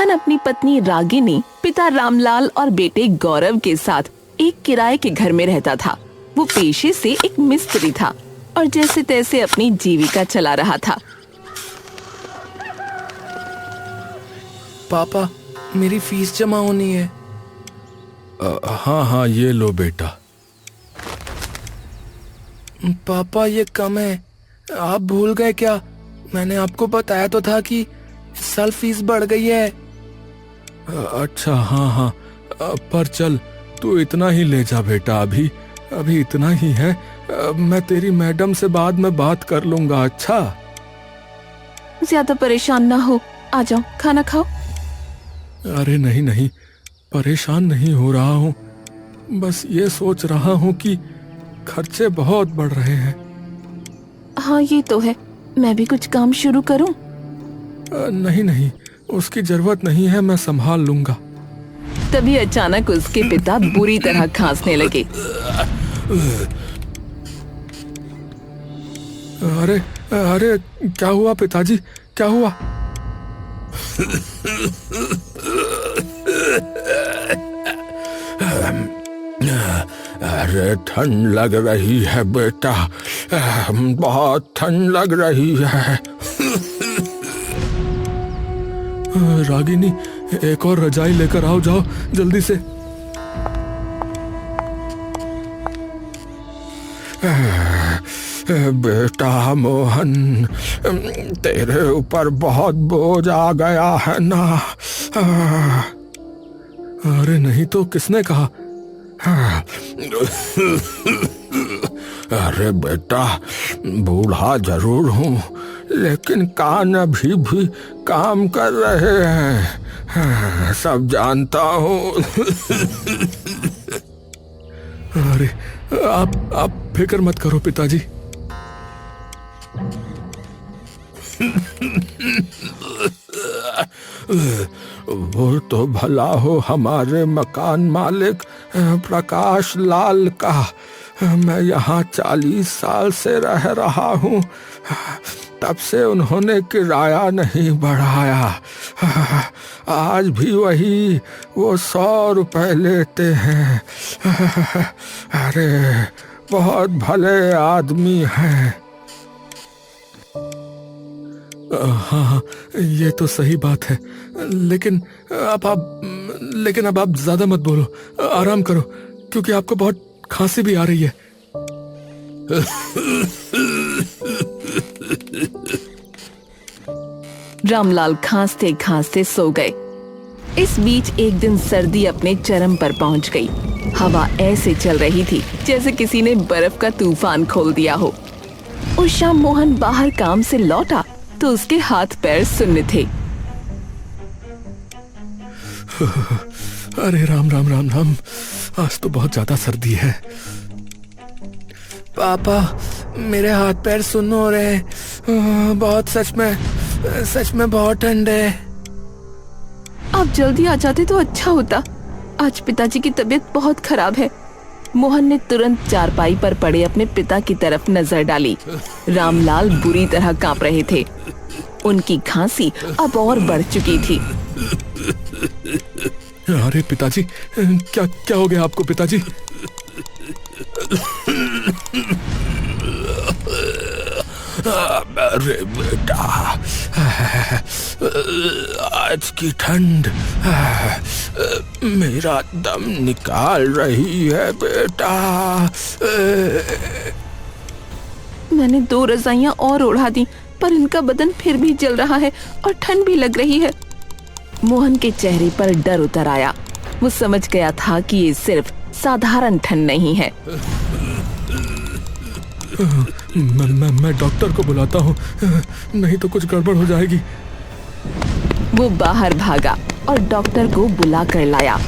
मोहन अपनी पत्नी रागिनी, पिता रामलाल और बेटे गौरव के साथ एक किराए के घर में रहता था। वो पेशे से एक मिस्त्री था और जैसे तैसे अपनी जीविका चला रहा था। पापा, मेरी फीस जमा होनी है। हाँ हाँ, ये लो बेटा। पापा, ये कम है। आप भूल गए क्या? मैंने आपको बताया तो था कि इस साल फीस बढ़ गई है। अच्छा, हाँ हाँ, पर चल, तू इतना ही ले जा बेटा। अभी इतना ही है। मैं तेरी मैडम से बाद में बात कर लूंगा। अच्छा, ज्यादा परेशान ना हो, आ जाओ, खाना खाओ। अरे नहीं नहीं, परेशान नहीं हो रहा हूँ। बस ये सोच रहा हूँ कि खर्चे बहुत बढ़ रहे हैं। हाँ, ये तो है। मैं भी कुछ काम शुरू करूं? नहीं नहीं, उसकी जरूरत नहीं है, मैं संभाल लूंगा। तभी अचानक उसके पिता बुरी तरह खांसने लगे। अरे अरे, क्या हुआ पिताजी, क्या हुआ? अरे ठंड लग रही है बेटा, बहुत ठंड लग रही है। रागिनी, एक और रजाई लेकर आओ, जाओ जल्दी से। बेटा मोहन, तेरे ऊपर बहुत बोझ आ गया है ना। अरे नहीं तो, किसने कहा? अरे बेटा, बूढ़ा जरूर हूँ, लेकिन कान अभी भी काम कर रहे हैं। सब जानता हूँ। अरे आप फिक्र मत करो पिताजी। वो तो भला हो हमारे मकान मालिक प्रकाश लाल का। मैं यहाँ 40 साल से रह रहा हूँ, तब से उन्होंने किराया नहीं बढ़ाया। आज भी वही वो 100 रुपए लेते हैं। अरे बहुत भले आदमी हैं। हाँ, ये तो सही बात है, लेकिन अब आप ज्यादा मत बोलो, आराम करो, क्योंकि आपको बहुत खांसी भी आ रही है। रामलाल खांसते खांसते सो गए। इस बीच एक दिन सर्दी अपने चरम पर पहुंच गई। हवा ऐसे चल रही थी जैसे किसी ने बर्फ का तूफान खोल दिया हो। उस शाम मोहन बाहर काम से लौटा तो उसके हाथ पैर सुन्न थे। अरे राम राम राम राम, आज तो बहुत ज्यादा सर्दी है। पापा, मेरे हाथ पैर सुन्न हो रहे हैं। बहुत, सच में बहुत ठंड है। आप जल्दी आ जाते तो अच्छा होता। आज पिताजी की तबीयत बहुत खराब है। मोहन ने तुरंत चारपाई पर पड़े अपने पिता की तरफ नजर डाली। रामलाल बुरी तरह कांप रहे थे। उनकी खांसी अब और बढ़ चुकी थी। अरे पिताजी, क्या हो गया आपको पिताजी? अरे बेटा, आज की ठंड मेरा दम निकाल रही है बेटा। मैंने 2 रजाइयां और ओढ़ा दी, पर इनका बदन फिर भी जल रहा है और ठंड भी लग रही है। मोहन के चेहरे पर डर उतर आया। वो समझ गया था कि ये सिर्फ साधारण ठंड नहीं है। मैं डॉक्टर को बुलाता हूँ, नहीं तो कुछ गड़बड़ हो जाएगी। वो बाहर भागा और डॉक्टर को बुला कर लाया।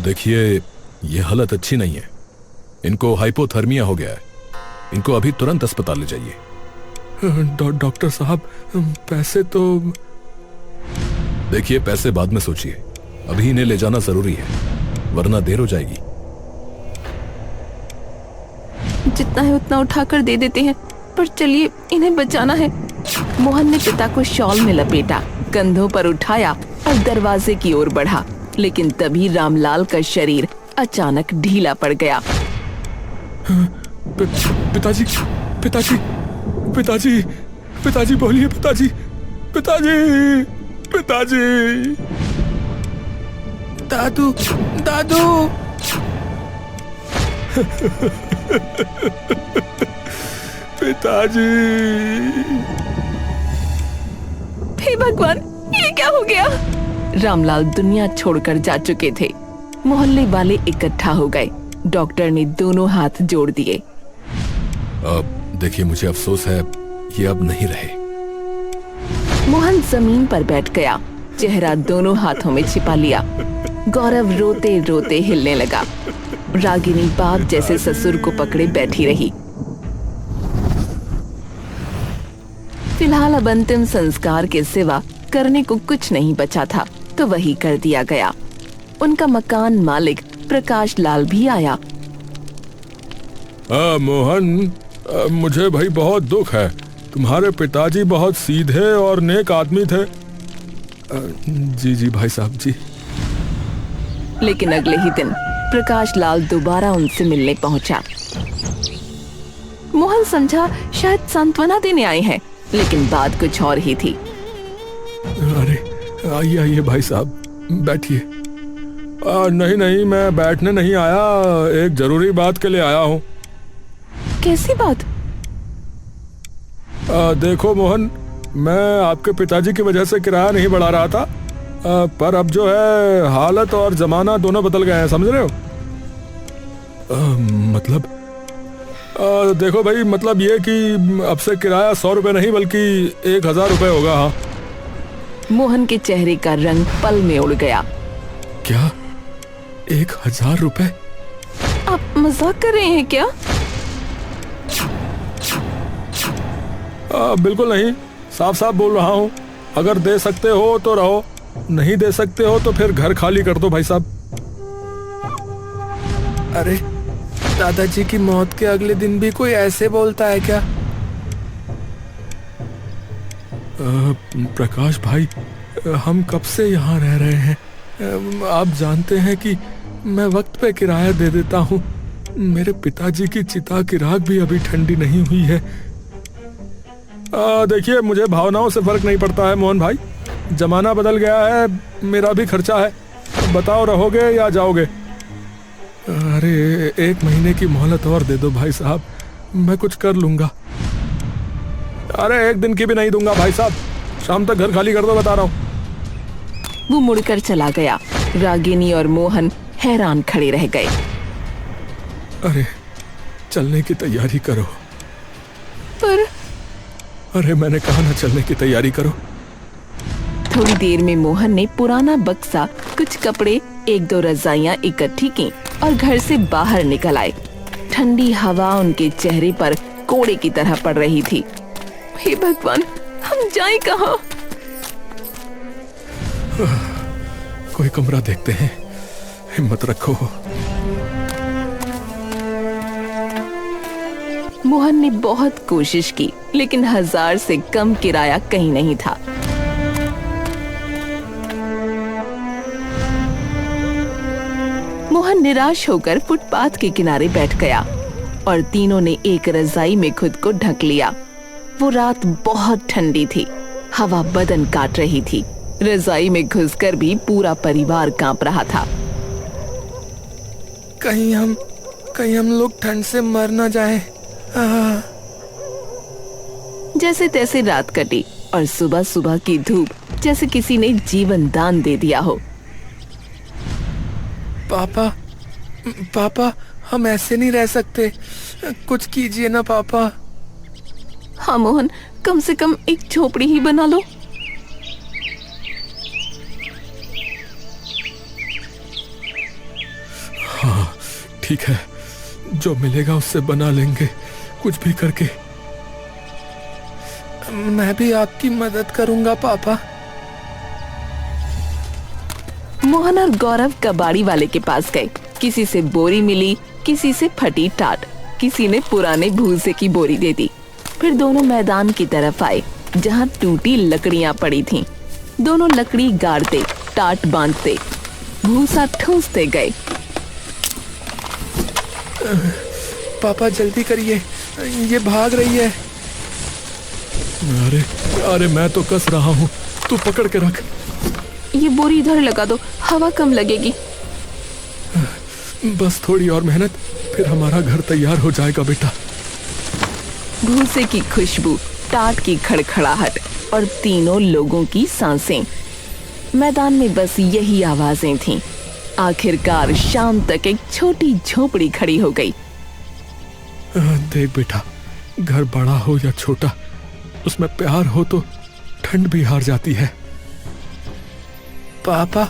देखिए, ये हालत अच्छी नहीं है। इनको हाइपोथर्मिया हो गया है। इनको अभी तुरंत अस्पताल ले जाइए। डॉक्टर साहब, पैसे तो... देखिए, पैसे बाद में सोचिए, अभी इन्हें ले जाना जरूरी है, वरना देर हो जाएगी। जितना है उतना उठाकर दे देते हैं, पर चलिए, इन्हें बचाना है। मोहन ने पिता को शॉल में लपेटा, कंधों पर उठाया और दरवाजे की ओर बढ़ा, लेकिन तभी रामलाल का शरीर अचानक ढीला पड़ गया। पिताजी पिताजी पिताजी पिताजी बोलिए पिताजी पिताजी पिताजी। दादू दादू। पिताजी। हे भगवान, ये क्या हो गया? रामलाल दुनिया छोड़कर जा चुके थे। मोहल्ले वाले इकट्ठा हो गए। डॉक्टर ने दोनों हाथ जोड़ दिए। अब देखिए, मुझे अफसोस है, ये अब नहीं रहे। मोहन जमीन पर बैठ गया, चेहरा दोनों हाथों में छिपा लिया। गौरव रोते रोते हिलने लगा। रागिनी बाप जैसे ससुर को पकड़े बैठी रही। फिलहाल अब अंतिम संस्कार के सिवा करने को कुछ नहीं बचा था, तो वही कर दिया गया। उनका मकान मालिक प्रकाश लाल भी आया। मोहन, मुझे भाई बहुत दुख है। तुम्हारे पिताजी बहुत सीधे और नेक आदमी थे। जी जी भाई साहब जी। लेकिन अगले ही दिन प्रकाश लाल दोबारा उनसे मिलने पहुंचा। मोहन समझा शायद सांत्वना देने आए हैं, लेकिन बात कुछ और ही थी। अरे आइए आइए भाई साहब, बैठिए। नहीं नहीं, मैं बैठने नहीं आया, एक जरूरी बात के लिए आया हूँ। कैसी बात? देखो मोहन, मैं आपके पिताजी की वजह से किराया नहीं बढ़ा रहा था, पर अब जो है हालत और जमाना दोनों बदल गए हैं, समझ रहे हो? मतलब देखो भाई, मतलब ये कि अब से किराया 100 रुपए नहीं बल्कि 1000 रुपए होगा। हाँ। मोहन के चेहरे का रंग पल में उड़ गया। क्या 1000 रुपए? आप मजाक कर रहे हैं क्या? बिल्कुल नहीं, साफ साफ बोल रहा हूँ। अगर दे सकते हो तो रहो, नहीं दे सकते हो तो फिर घर खाली कर दो भाई साहब। अरे दादाजी की मौत के अगले दिन भी कोई ऐसे बोलता है क्या? प्रकाश भाई, हम कब से यहाँ रह रहे हैं? आप जानते हैं कि मैं वक्त पे किराया दे देता हूँ। मेरे पिताजी की चिता की राख भी अभी ठंडी नहीं हुई है। देखिए, मुझे भावनाओं से फर्क नहीं पड़ता है मोहन भाई, जमाना बदल गया है, मेरा भी खर्चा है। बताओ, रहोगे या जाओगे? अरे 1 महीने की मोहलत और दे दो भाई साहब, मैं कुछ कर लूंगा। अरे 1 दिन की भी नहीं दूंगा भाई साहब, शाम तक घर खाली कर दो, बता रहा हूँ। वो मुड़कर चला गया। रागिनी और मोहन हैरान खड़े रह गए। अरे चलने की तैयारी करो। पर अरे मैंने कहा ना, चलने की तैयारी करो। थोड़ी देर में मोहन ने पुराना बक्सा, कुछ कपड़े, 1-2 रजाइयां इकट्ठी की और घर से बाहर निकल आए। ठंडी हवा उनके चेहरे पर कोड़े की तरह पड़ रही थी। हे भगवान, हम जाएं कहाँ? कोई कमरा देखते हैं, हिम्मत रखो। मोहन ने बहुत कोशिश की, लेकिन 1000 से कम किराया कहीं नहीं था। मोहन निराश होकर फुटपाथ के किनारे बैठ गया और तीनों ने एक रजाई में खुद को ढक लिया। वो रात बहुत ठंडी थी, हवा बदन काट रही थी। रजाई में घुसकर भी पूरा परिवार कांप रहा था। कहीं हम लोग ठंड से मर ना जाएं। जैसे तैसे रात कटी और सुबह सुबह की धूप जैसे किसी ने जीवन दान दे दिया हो। पापा, हम ऐसे नहीं रह सकते, कुछ कीजिए ना पापा। हाँ मोहन, कम से कम एक झोपड़ी ही बना लो। हाँ ठीक है, जो मिलेगा उससे बना लेंगे, कुछ भी करके। मैं भी आपकी मदद करूंगा पापा। मोहन और गौरव कबाड़ी वाले के पास गए। किसी से बोरी मिली, किसी से फटी टाट, किसी ने पुराने भूसे की बोरी दे दी। फिर दोनों मैदान की तरफ आए जहाँ टूटी लकड़ियाँ पड़ी थीं। दोनों लकड़ी गाड़ते, टाट बांधते, भूसा ठूंसते गए। पापा जल्दी करिए, ये भाग रही है। अरे अरे मैं तो कस रहा हूँ, तू पकड़ के रख। ये बोरी इधर लगा दो, हवा कम लगेगी। बस थोड़ी और मेहनत, फिर हमारा घर तैयार हो जाएगा बेटा। भूसे की खुशबू, टाट की खड़खड़ाहट और तीनों लोगों की सांसें। मैदान में बस यही आवाजें थीं। आखिरकार शाम तक एक छोटी झोपड़ी खड़ी हो गई। देख बेटा, घर बड़ा हो या छोटा, उसमें प्यार हो तो ठंड भी हार जाती है। पापा,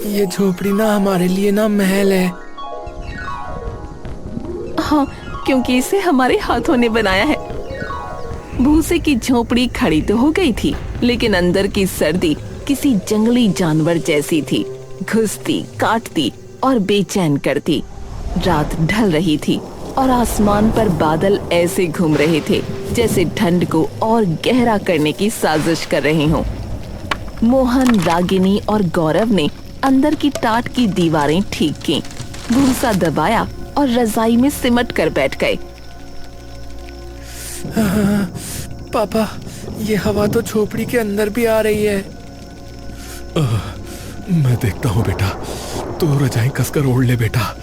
ये झोपड़ी ना हमारे लिए ना महल है। हाँ, क्योंकि इसे हमारे हाथों ने बनाया है। भूसे की झोपड़ी खड़ी तो हो गई थी, लेकिन अंदर की सर्दी किसी जंगली जानवर जैसी थी, घुसती, काटती और बेचैन करती। रात ढल रही थी और आसमान पर बादल ऐसे घूम रहे थे जैसे ठंड को और गहरा करने की साजिश कर रहे हों। मोहन, रागिनी और गौरव ने अंदर की टाट की दीवारें ठीक की, भूसा दबाया और रजाई में सिमट कर बैठ गए। पापा, ये हवा तो झोपड़ी के अंदर भी आ रही है। मैं देखता हूँ बेटा, तू रजाई कसकर ओढ़ ले बेटा।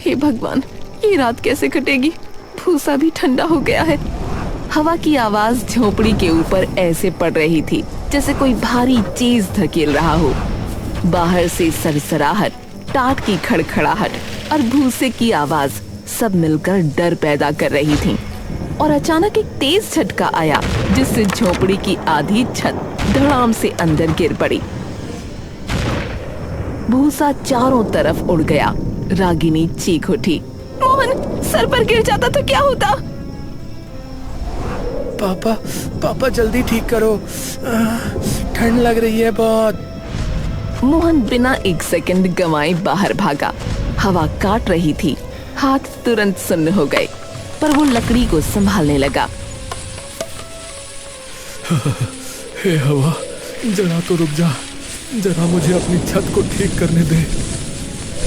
हे भगवान, ये रात कैसे कटेगी? भूसा भी ठंडा हो गया है। हवा की आवाज झोपड़ी के ऊपर ऐसे पड़ रही थी जैसे कोई भारी चीज धकेल रहा हो। बाहर से सरसराहट, टाट की खड़खड़ाहट और भूसे की आवाज सब मिलकर डर पैदा कर रही थीं। और अचानक एक तेज झटका आया जिससे झोपड़ी की आधी छत धड़ाम से अंदर गिर पड़ी। भूसा चारों तरफ उड़ गया। रागिनी चीख उठी, मोहन, सर पर गिर जाता तो क्या होता? पापा, पापा जल्दी ठीक करो, ठंड लग रही है बहुत। मोहन बिना एक सेकंड गंवाए बाहर भागा। हवा काट रही थी, हाथ तुरंत सुन्न हो गए, पर वो लकड़ी को संभालने लगा। हे हवा, जरा तो रुक जा, जरा मुझे अपनी छत को ठीक करने दे।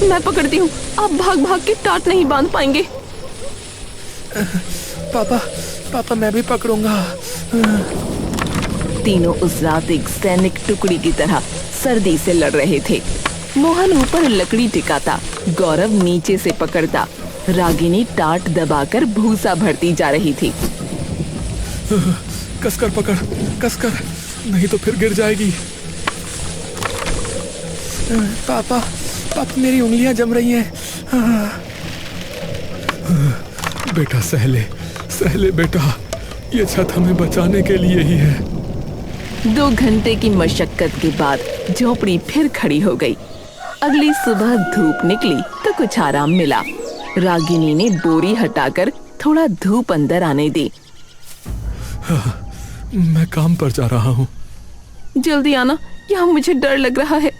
मैं पकड़ती हूँ, आप भाग भाग के टाट नहीं बांध पाएंगे। पापा, पापा मैं भी पकड़ूंगा। तीनों उस रात एक सैनिक टुकड़ी की तरह सर्दी से लड़ रहे थे। मोहन ऊपर लकड़ी टिकाता, गौरव नीचे से पकड़ता, रागिनी टाट दबाकर भूसा भरती जा रही थी। कसकर पकड़, कसकर, नहीं तो फिर गिर जाएगी। पापा, पापा मेरी उंगलियां जम रही हैं। बेटा सहले, सहले बेटा, ये छत हमें बचाने के लिए ही है। 2 घंटे की मशक्कत के बाद झोपड़ी फिर खड़ी हो गई। अगली सुबह धूप निकली तो कुछ आराम मिला। रागिनी ने बोरी हटाकर थोड़ा धूप अंदर आने दी। मैं काम पर जा रहा हूँ। जल्दी आना, यहाँ मुझे डर लग रहा है।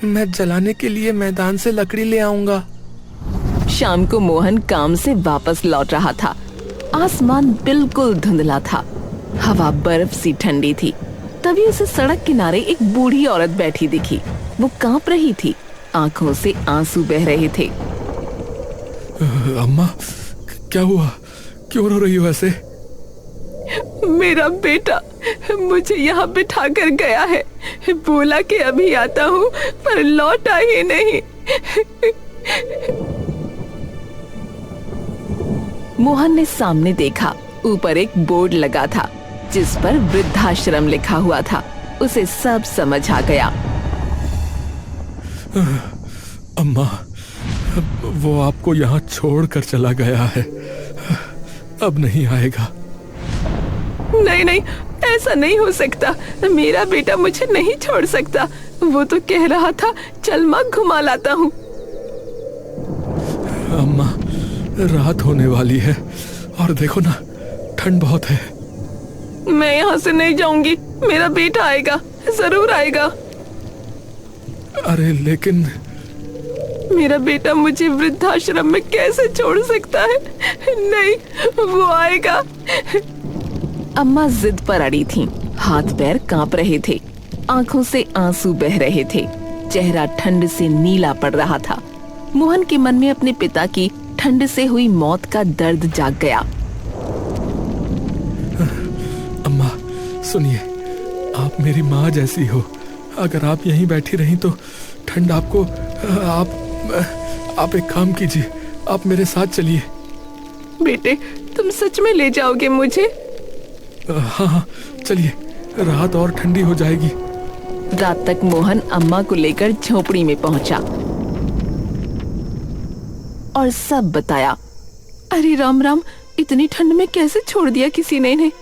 मैं जलाने के लिए मैदान से लकड़ी ले आऊंगा। शाम को मोहन काम से वापस लौट रहा था। आसमान बिल्कुल धुंधला था, हवा बर्फ सी ठंडी थी। तभी उसे सड़क किनारे एक बूढ़ी औरत बैठी दिखी। वो कांप रही थी, आंखों से आंसू बह रहे थे। अम्मा, क्या हुआ? क्यों रो रही हो ऐसे? मेरा बेटा मुझे यहाँ बिठा कर गया है, बोला कि अभी आता हूँ, पर लौटा ही नहीं। मोहन ने सामने देखा, ऊपर एक बोर्ड लगा था जिस पर वृद्धाश्रम लिखा हुआ था। उसे सब समझ आ गया। अम्मा, वो आपको यहाँ छोड़ कर चला गया है, अब नहीं आएगा। नहीं नहीं, ऐसा नहीं हो सकता। मेरा बेटा मुझे नहीं छोड़ सकता। वो तो कह रहा था चल माँ घुमा लाता हूँ। अम्मा, रात होने वाली है और देखो ना, ठंड बहुत है। मैं यहाँ से नहीं जाऊंगी, मेरा बेटा आएगा, जरूर आएगा। अरे लेकिन मेरा बेटा मुझे वृद्धाश्रम में कैसे छोड़ सकता है? नहीं, वो आएगा। अम्मा जिद पर अड़ी थीं, हाथ पैर कांप रहे थे, आंखों से आंसू बह रहे थे, चेहरा ठंड से नीला पड़ रहा था। मोहन के मन में अपने पिता की ठंड से हुई मौत का दर्द जाग गया। अम्मा सुनिए, आप मेरी माँ जैसी हो। अगर आप यहीं बैठी रहीं तो ठंड आपको आप एक काम कीजिए, आप मेरे साथ चलिए। बेटे, तुम सच में ले जाओगे मुझे? हाँ हाँ चलिए, रात और ठंडी हो जाएगी। रात तक मोहन अम्मा को लेकर झोपड़ी में पहुंचा और सब बताया। अरे राम राम, इतनी ठंड में कैसे छोड़ दिया किसी ने इन्हें?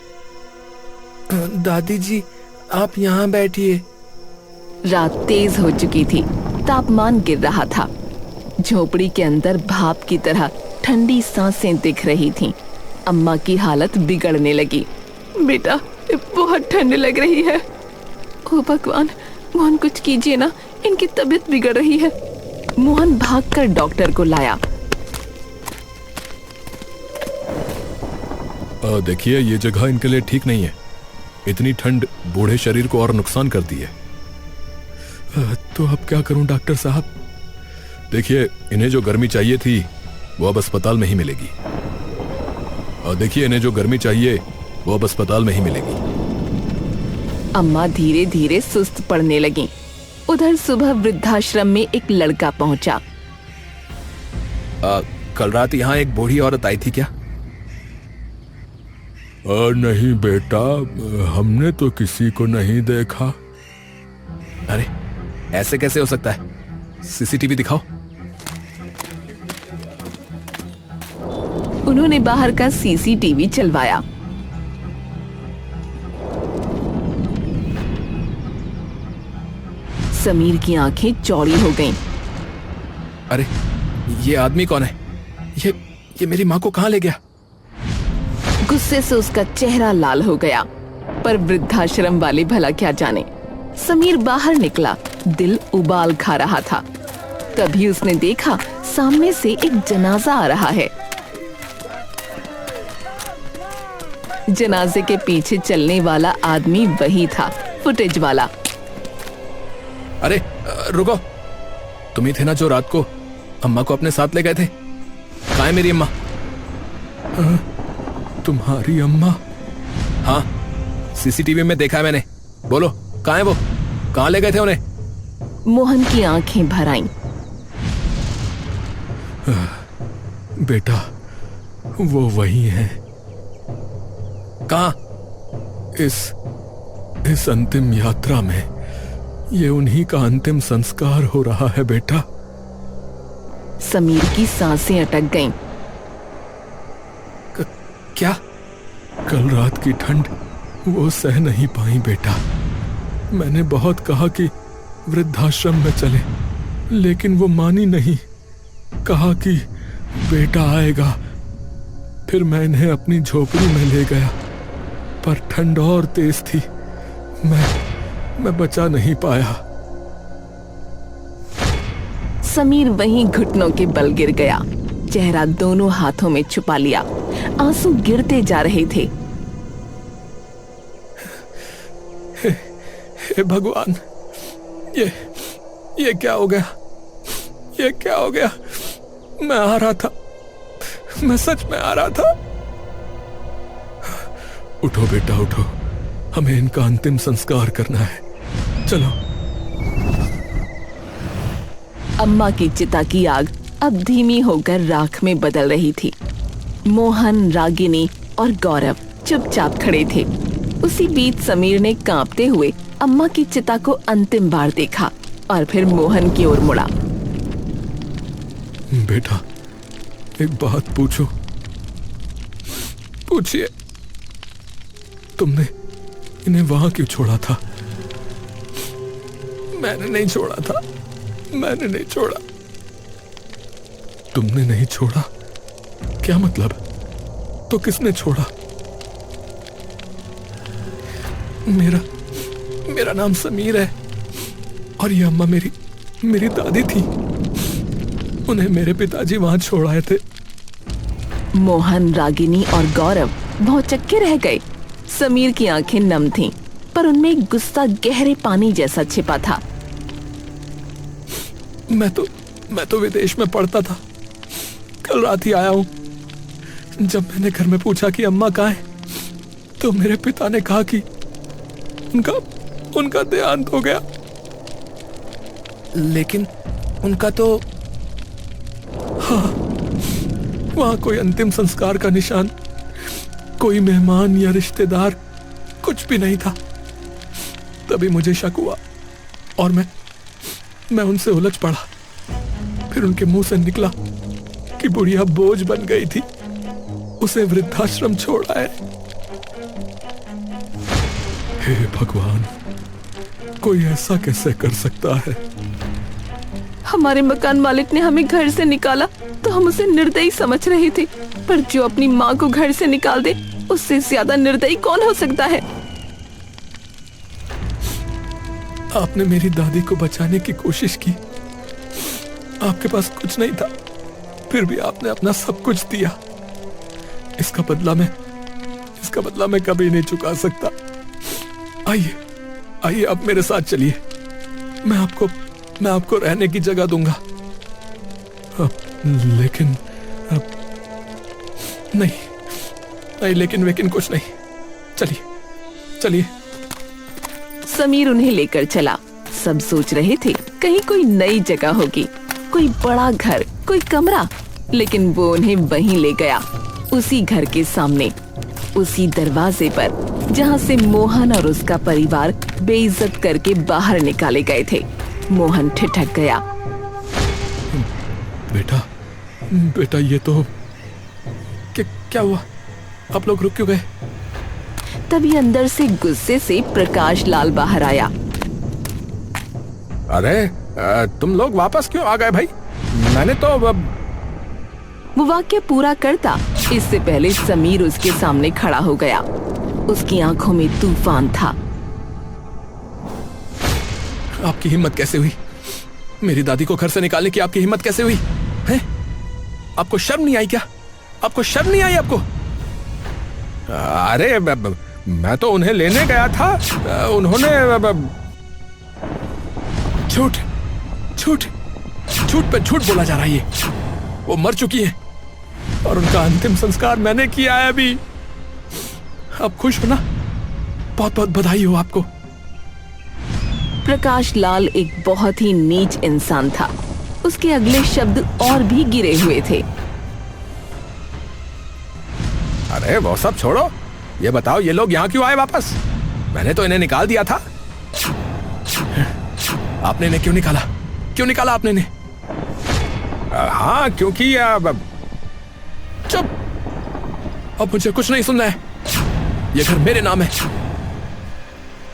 दादी जी, आप यहाँ बैठिए। रात तेज हो चुकी थी, तापमान गिर रहा था। झोपड़ी के अंदर भाप की तरह ठंडी सांसें दिख रही थीं। अम्मा की हालत बिगड़ने लगी। बेटा, बहुत ठंड लग रही है। ओ भगवान, मोहन कुछ कीजिए ना, इनकी तबीयत बिगड़ रही है। मोहन भागकर डॉक्टर को लाया। देखिए, ये जगह इनके लिए ठीक नहीं है। इतनी ठंड बूढ़े शरीर को और नुकसान करती है। तो अब क्या करूं डॉक्टर साहब? देखिए, इन्हें जो गर्मी चाहिए थी वो अब अस्पताल में ही मिलेगी। देखिए, इन्हें जो गर्मी चाहिए वो अब अस्पताल में ही मिलेगी। अम्मा धीरे धीरे सुस्त पड़ने लगी। उधर सुबह वृद्धाश्रम में एक लड़का पहुंचा। कल रात यहाँ एक बूढ़ी औरत आई थी क्या? नहीं बेटा, हमने तो किसी को नहीं देखा। अरे ऐसे कैसे हो सकता है? सीसीटीवी दिखाओ। उन्होंने बाहर का सीसीटीवी चलवाया। समीर की आंखें चौड़ी हो गईं। अरे ये आदमी कौन है? ये मेरी माँ को कहाँ ले गया? गुस्से से उसका चेहरा लाल हो गया, पर वृद्धाश्रम वाले भला क्या जाने। समीर बाहर निकला, दिल उबाल खा रहा था। तभी उसने देखा सामने से एक जनाजा आ रहा है। जनाजे के पीछे चलने वाला आदमी वही था, फुटेज वाला। अरे रुको, तुम ही थे ना जो रात को अम्मा को अपने साथ ले गए थे? कहाँ है मेरी अम्मा? तुम्हारी अम्मा? हाँ, सीसीटीवी में देखा है मैंने। बोलो, कहाँ है वो? कहाँ ले गए थे उन्हें? मोहन की आंखें भर आईं। बेटा, वो वही है। कहाँ? इस अंतिम यात्रा में ये उन्हीं का अंतिम संस्कार हो रहा है बेटा। समीर की सांसें अटक गईं। क्या? कल रात की ठंड वो सह नहीं पाई बेटा। मैंने बहुत कहा कि वृद्धाश्रम में चले, लेकिन वो मानी नहीं। कहा कि बेटा आएगा। फिर मैं इन्हें अपनी झोपड़ी में ले गया, पर ठंड और तेज थी। मैं बचा नहीं पाया। समीर वहीं घुटनों के बल गिर गया, चेहरा दोनों हाथों में छुपा लिया। आंसू गिरते जा रहे थे। हे भगवान, ये क्या हो गया? ये क्या हो गया? मैं आ रहा था, मैं सच में आ रहा था। उठो बेटा उठो, हमें इनका अंतिम संस्कार करना है। चलो। अम्मा की चिता की आग अब धीमी होकर राख में बदल रही थी। मोहन, रागिनी और गौरव चुपचाप खड़े थे। उसी बीच समीर ने कांपते हुए अम्मा की चिता को अंतिम बार देखा और फिर मोहन की ओर मुड़ा। बेटा, एक बात पूछो। पूछिए। तुमने इन्हें वहां क्यों छोड़ा था? मैंने नहीं छोड़ा था, मैंने नहीं छोड़ा। तुमने नहीं छोड़ा? क्या मतलब? तो किसने छोड़ा? मेरा नाम समीर है और ये अम्मा मेरी दादी थी। उन्हें मेरे पिताजी वहां छोड़ आए थे। मोहन, रागिनी और गौरव भौचक्के रह गए। समीर की आंखें नम थीं, पर उनमें एक गुस्सा गहरे पानी जैसा छिपा था। मैं तो विदेश में पढ़ता था। कल रात ही आया हूं। जब मैंने घर में पूछा कि अम्मा कहाँ है, तो मेरे पिता ने कहा कि उनका देहांत हो गया। लेकिन उनका तो हाँ, वहां कोई अंतिम संस्कार का निशान, कोई मेहमान या रिश्तेदार, कुछ भी नहीं था। तभी मुझे शक हुआ और मैं उनसे उलझ पड़ा। फिर उनके मुंह से निकला कि बुढ़िया बोझ बन गई थी, उसे वृद्धाश्रम छोड़ा है। हे भगवान, कोई ऐसा कैसे कर सकता है? हमारे मकान मालिक ने हमें घर से निकाला तो हम उसे निर्दयी समझ रहे थे, पर जो अपनी माँ को घर से निकाल दे, उससे ज्यादा निर्दयी कौन हो सकता है? आपने मेरी दादी को बचाने की कोशिश की। आपके पास कुछ नहीं था, फिर भी आपने अपना सब कुछ दिया। इसका बदला मैं कभी नहीं चुका सकता। आइए आप मेरे साथ चलिए। मैं आपको रहने की जगह दूंगा। लेकिन लेकिन कुछ नहीं। चलिए। समीर उन्हें लेकर चला। सब सोच रहे थे कहीं कोई नई जगह होगी, कोई बड़ा घर, कोई कमरा, लेकिन वो उन्हें वहीं ले गया, उसी घर के सामने, उसी दरवाजे पर जहाँ से मोहन और उसका परिवार बेइज्जत करके बाहर निकाले गए थे। मोहन ठिठक गया। बेटा ये तो क्या हुआ? आप लोग रुक क्यों गए? तभी अंदर से गुस्से से प्रकाश लाल बाहर आया। अरे तुम लोग वापस क्यों आ गए भाई? मैंने तो वो वाक्य पूरा करता इससे पहले समीर उसके सामने खड़ा हो गया। उसकी आंखों में तूफान था। आपकी हिम्मत कैसे हुई? मेरी दादी को घर से निकालने की आपकी हिम्मत कैसे हुई? हैं? आपको शर्म नहीं आई क्या? आपको शर्म नहीं आई आपको? अरे मैं तो उन्हें लेने गया था। उन्होंने झूठ पे झूठ बोला जा रहा है। ये वो मर चुकी है और उनका अंतिम संस्कार मैंने किया है अभी। आप खुश हो ना? बहुत बहुत बधाई हो आपको। प्रकाश लाल एक बहुत ही नीच इंसान था। उसके अगले शब्द और भी गिरे हुए थे। अरे वो सब छोड़ो, ये बताओ ये लोग यहाँ क्यों आए वापस? मैंने तो इन्हें निकाल दिया था। आपने इन्हें क्यों निकाला? क्यों निकाला आपने इन्हें? हाँ, क्योंकि चुप! अब मुझे कुछ नहीं सुनना है। ये घर मेरे नाम है।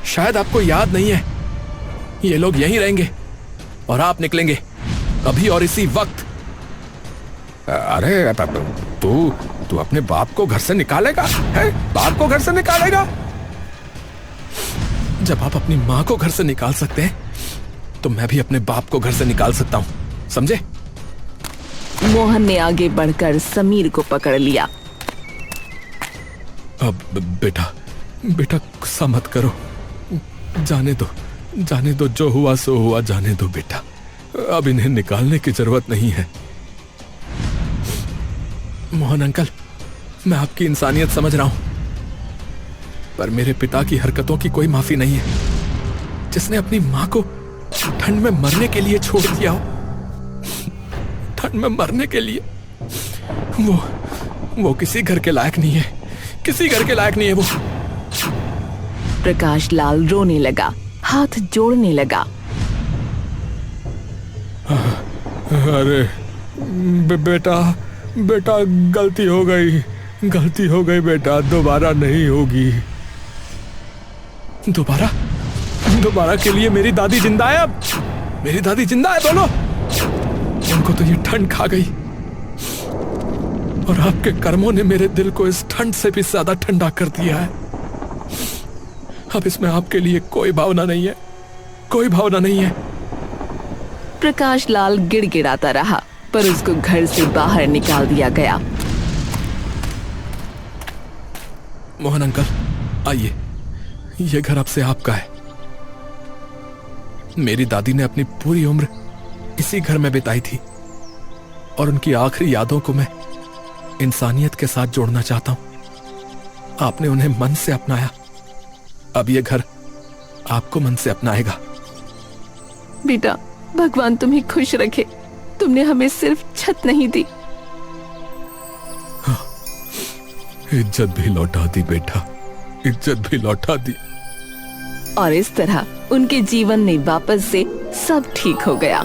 शायद आपको याद नहीं है, ये लोग यहीं रहेंगे और आप निकलेंगे अभी और इसी वक्त। अरे तू अपने बाप को घर से निकालेगा? है? बाप को घर से निकालेगा? जब आप अपनी माँ को घर से निकाल सकते हैं, तो मैं भी अपने बाप को घर से निकाल सकता हूँ, समझे? मोहन ने आगे बढ़कर समीर को पकड़ लिया। अब बेटा गुस्सा मत करो। जाने दो, जो हुआ सो हुआ, जाने दो बेटा। अब इन्हें निकालने की जरूरत नहीं है। मोहन अंकल, मैं आपकी इंसानियत समझ रहा हूं, पर मेरे पिता की हरकतों की कोई माफी नहीं है। जिसने अपनी मां को ठंड में मरने के लिए छोड़ दिया हो, ठंड में मरने के लिए, वो किसी घर के लायक नहीं है। किसी घर के लायक नहीं है वो। प्रकाश लाल रोने लगा, हाथ जोड़ने लगा। अरे बेटा गलती हो गई बेटा, दोबारा नहीं होगी। दोबारा के लिए मेरी दादी जिंदा है? अब मेरी दादी जिंदा है? बोलो। उनको तो ये ठंड खा गई और आपके कर्मों ने मेरे दिल को इस ठंड से भी ज्यादा ठंडा कर दिया है। अब इसमें आपके लिए कोई भावना नहीं है। प्रकाश लाल गिड़गिड़ाता रहा, पर उसको घर से बाहर निकाल दिया गया। मोहन अंकल, आइए, ये घर अब से आपका है। मेरी दादी ने अपनी पूरी उम्र इसी घर में बिताई थी और उनकी आखिरी यादों को मैं इंसानियत के साथ जोड़ना चाहता हूं। आपने उन्हें मन से अपनाया, अब ये घर आपको मन से अपनाएगा। बेटा, भगवान तुम्हें खुश रखे। तुमने हमें सिर्फ छत नहीं दी, इज्जत भी लौटा दी बेटा, इज्जत भी लौटा दी। और इस तरह उनके जीवन में वापस से सब ठीक हो गया।